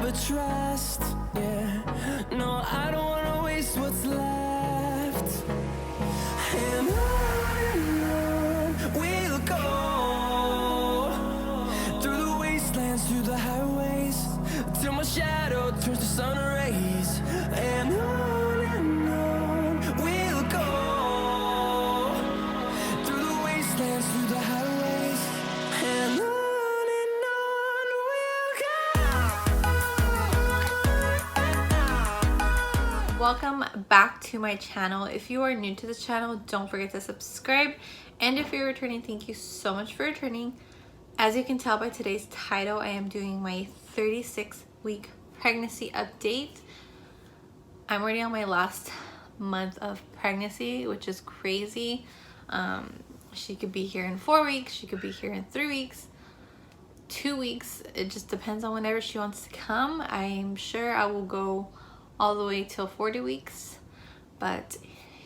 never trust. Yeah, no, I don't wanna waste what's left. And on we'll go, through the wastelands, through the highways, till my shadow turns to sun rays. And on we'll go, through the wastelands, through the highways, and on we'll go. Welcome back to my channel. If you are new to this channel, don't forget to subscribe, and if you're returning, thank you so much for returning. As you can tell by today's title, I am doing my 36-week pregnancy update. I'm already on my last month of pregnancy, which is crazy. She could be here in 4 weeks, she could be here in 3 weeks, 2 weeks. It just depends on whenever she wants to come. I'm sure I will go all the way till 40 weeks, but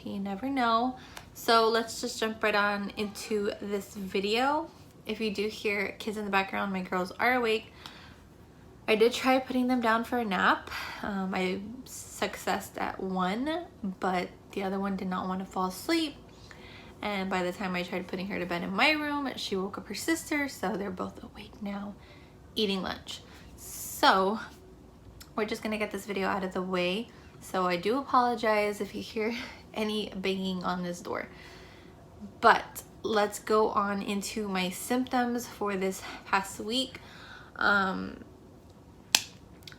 you never know. So let's just jump right on into this video. If you do hear kids in the background, my girls are awake. I did try putting them down for a nap. I successed at one, but the other one did not want to fall asleep. And by the time I tried putting her to bed in my room, she woke up her sister, so they're both awake now, eating lunch. So we're just gonna get this video out of the way. So I do apologize if you hear any banging on this door. But let's go on into my symptoms for this past week.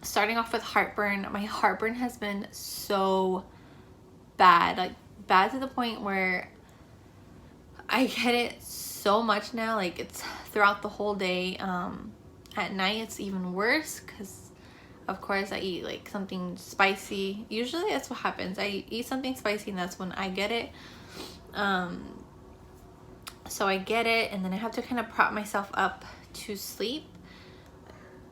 Starting off with heartburn. My heartburn has been so bad, like bad to the point where I get it so much now. Like it's throughout the whole day. At night it's even worse because of course I eat like something spicy. Usually that's what happens. I eat something spicy and that's when I get it. So I get it and then I have to kind of prop myself up to sleep,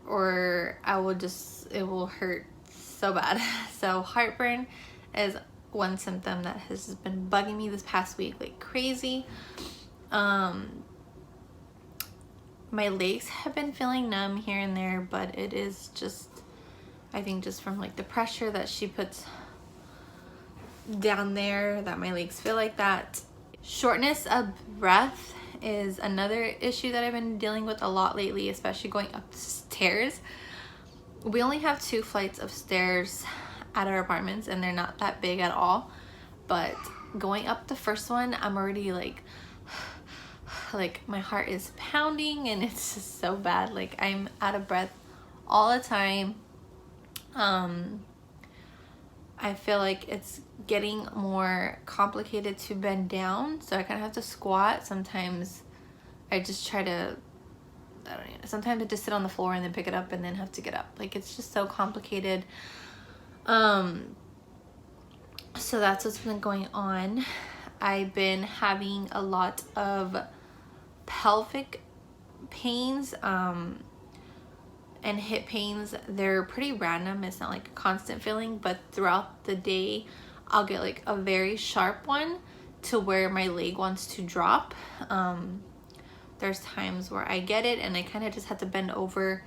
or I will just, it will hurt so bad. So heartburn is one symptom that has been bugging me this past week like crazy. My legs have been feeling numb here and there, but it is just, I think just from like the pressure that she puts down there that my legs feel like that. Shortness of breath is another issue that I've been dealing with a lot lately, especially going up the stairs. We only have 2 flights of stairs at our apartments and they're not that big at all, but going up the first one, I'm already like my heart is pounding and it's just so bad. Like I'm out of breath all the time. I feel like it's getting more complicated to bend down, so I kind of have to squat. Sometimes I just try to, I don't know, sometimes I just sit on the floor and then pick it up and then have to get up. Like it's just so complicated. So that's what's been going on. I've been having a lot of pelvic pains and hip pains. They're pretty random. It's not like a constant feeling, but throughout the day I'll get like a very sharp one to where my leg wants to drop. There's times where I get it and I kind of just have to bend over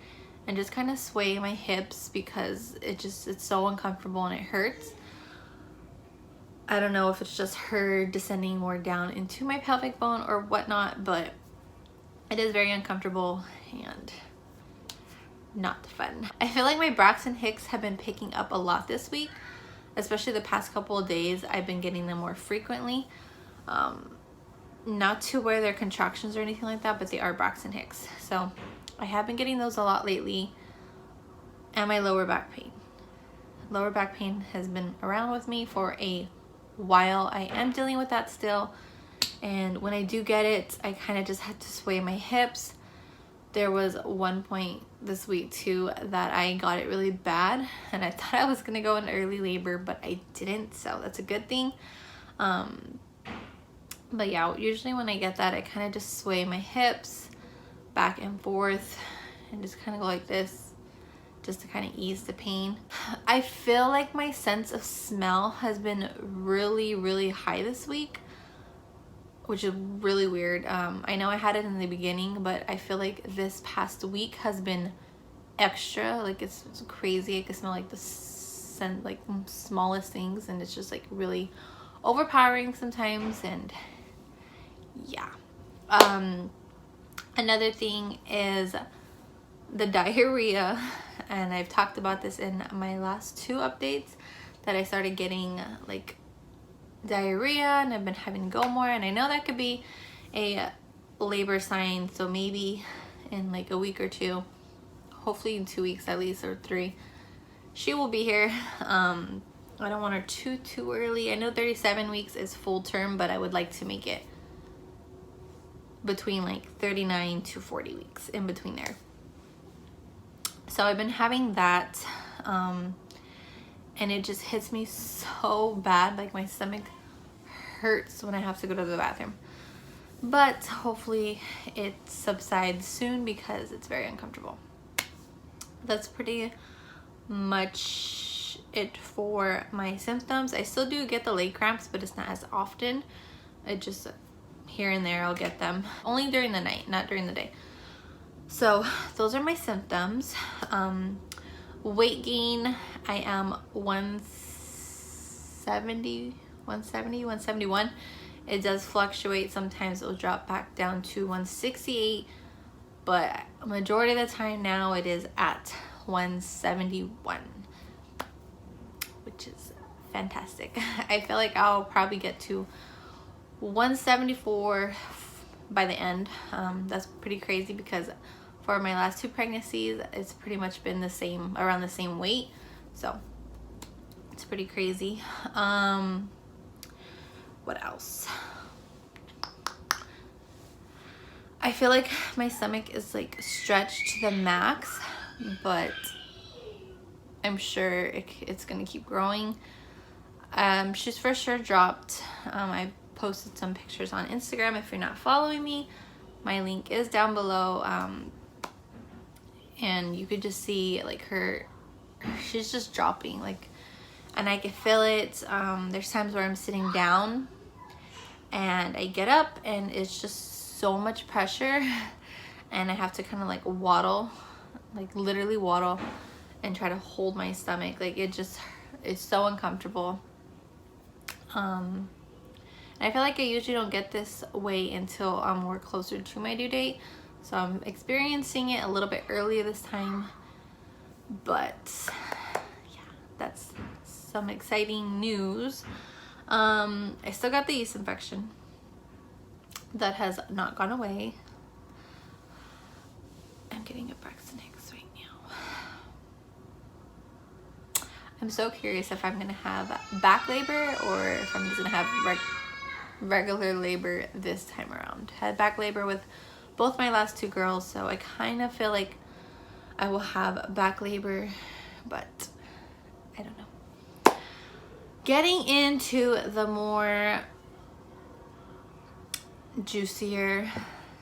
and just kind of sway my hips because it's so uncomfortable and it hurts. I don't know if it's just her descending more down into my pelvic bone or whatnot, but it is very uncomfortable and not fun. I feel like my Braxton Hicks have been picking up a lot this week, especially the past couple of days. I've been getting them more frequently. Not to where they're contractions or anything like that, but they are Braxton Hicks. So I have been getting those a lot lately. And my lower back pain. Lower back pain has been around with me for a while. I am dealing with that still. And when I do get it, I kind of just had to sway my hips. There was one point this week too that I got it really bad and I thought I was gonna go into early labor, but I didn't, so that's a good thing. But yeah, usually when I get that, I kind of just sway my hips back and forth and just kind of go like this just to kind of ease the pain. I feel like my sense of smell has been really high this week, which is really weird. I know I had it in the beginning, but I feel like this past week has been extra, like it's crazy. I can smell like the scent, like smallest things, and it's just like really overpowering sometimes. And yeah. Another thing is the diarrhea, and I've talked about this in my last 2 updates, that I started getting like diarrhea and I've been having to go more, and I know that could be a labor sign. So maybe in like a week or 2, hopefully in 2 weeks at least, or 3, she will be here. I don't want her too early. I know 37 weeks is full term, but I would like to make it between like 39 to 40 weeks, in between there. So I've been having that, and it just hits me so bad. Like my stomach hurts when I have to go to the bathroom. But hopefully it subsides soon because it's very uncomfortable. That's pretty much it for my symptoms. I still do get the leg cramps, but it's not as often. It just here and there I'll get them. Only during the night, not during the day. So those are my symptoms. Weight gain, I am 170, 171. It does fluctuate. Sometimes it'll drop back down to 168, but majority of the time now it is at 171, which is fantastic. I feel like I'll probably get to 174 by the end. That's pretty crazy because for my last 2 pregnancies, it's pretty much been the same, around the same weight. So it's pretty crazy. What else? I feel like my stomach is like stretched to the max, but I'm sure it's gonna keep growing. She's for sure dropped. I posted some pictures on Instagram. If you're not following me, my link is down below. And you could just see like she's just dropping, like, and I can feel it. There's times where I'm sitting down and I get up and it's just so much pressure, and I have to kind of like waddle, like literally waddle, and try to hold my stomach. Like it's so uncomfortable. And I feel like I usually don't get this way until I'm more closer to my due date. So I'm experiencing it a little bit earlier this time. But yeah, that's some exciting news. I still got the yeast infection. That has not gone away. I'm getting a Braxton Hicks right now. I'm so curious if I'm gonna have back labor or if I'm just gonna have regular labor this time around. Had back labor with both my last 2 girls, so I kind of feel like I will have back labor, but I don't know. Getting into the more juicier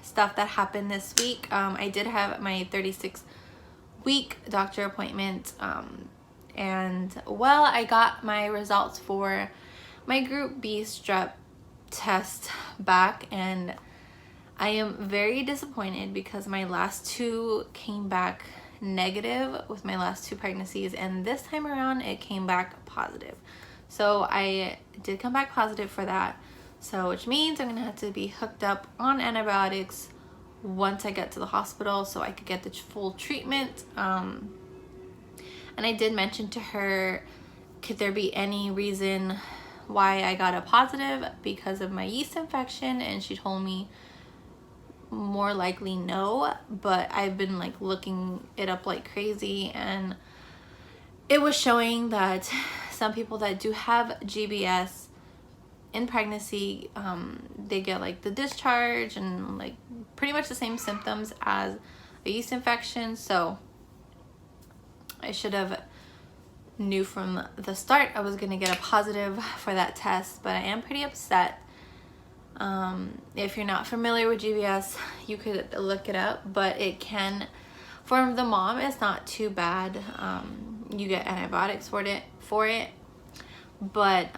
stuff that happened this week. I did have my 36-week doctor appointment, and well, I got my results for my group B strep test back, and I am very disappointed because my last 2 came back negative with my last 2 pregnancies, and this time around it came back positive. So I did come back positive for that, so which means I'm gonna have to be hooked up on antibiotics once I get to the hospital so I could get the full treatment. And I did mention to her, could there be any reason why I got a positive because of my yeast infection, and she told me more likely no, but I've been like looking it up like crazy, and it was showing that some people that do have GBS in pregnancy, they get like the discharge and like pretty much the same symptoms as a yeast infection. So I should have knew from the start I was gonna get a positive for that test, but I am pretty upset. If you're not familiar with GBS, you could look it up, but it can, for the mom, it's not too bad. You get antibiotics for it, but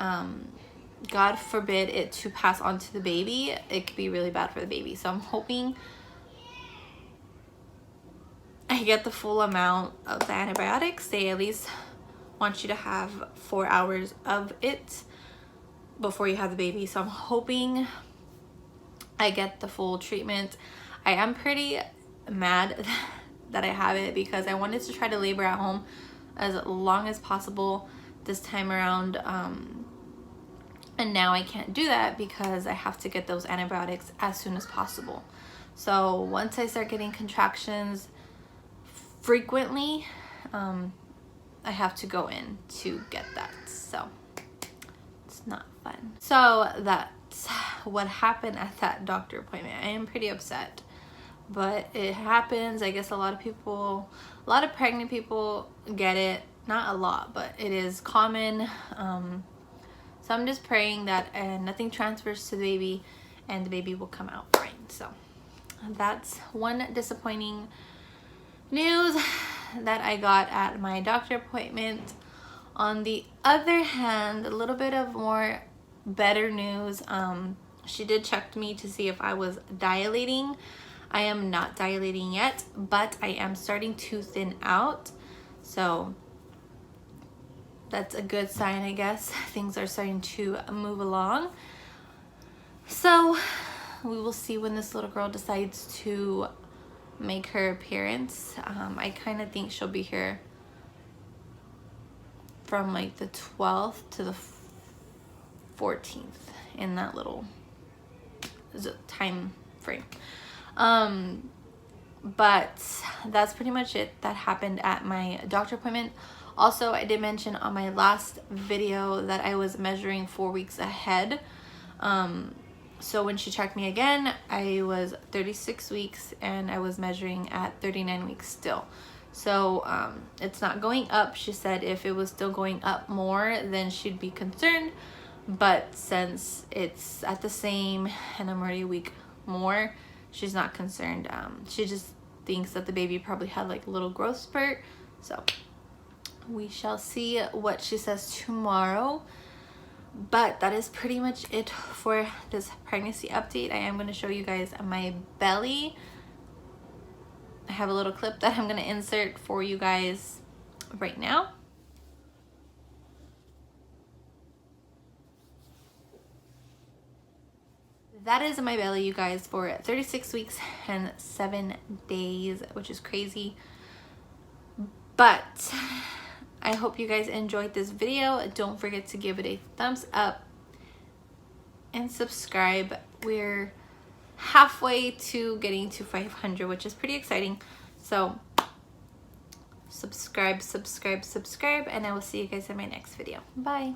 God forbid it to pass on to the baby. It could be really bad for the baby. So I'm hoping I get the full amount of the antibiotics. They at least want you to have 4 hours of it before you have the baby. So I'm hoping I get the full treatment. I am pretty mad that I have it because I wanted to try to labor at home as long as possible this time around. And now I can't do that because I have to get those antibiotics as soon as possible. So once I start getting contractions frequently, I have to go in to get that. So it's not fun. So that's what happened at that doctor appointment. I am pretty upset, but it happens. I guess a lot of pregnant people get it. Not a lot, but it is common. So I'm just praying that nothing transfers to the baby and the baby will come out fine. So that's one disappointing news that I got at my doctor appointment. On the other hand, a little bit of more better news. She did check me to see if I was dilating. I am not dilating yet, but I am starting to thin out. So that's a good sign, I guess. Things are starting to move along. So we will see when this little girl decides to make her appearance. I kind of think she'll be here from like the 12th to the 14th in that little time frame. But that's pretty much it that happened at my doctor appointment. Also, I did mention on my last video that I was measuring 4 weeks ahead. So when she checked me again, I was 36 weeks and I was measuring at 39 weeks still. So it's not going up. She said if it was still going up more, then she'd be concerned. But since it's at the same and I'm already a week more, she's not concerned. She just thinks that the baby probably had like a little growth spurt. So we shall see what she says tomorrow. But that is pretty much it for this pregnancy update. I am going to show you guys my belly. I have a little clip that I'm going to insert for you guys right now. That is my belly, you guys, for 36 weeks and 7 days, which is crazy. But I hope you guys enjoyed this video. Don't forget to give it a thumbs up and subscribe. We're halfway to getting to 500, which is pretty exciting. So subscribe, and I will see you guys in my next video. Bye.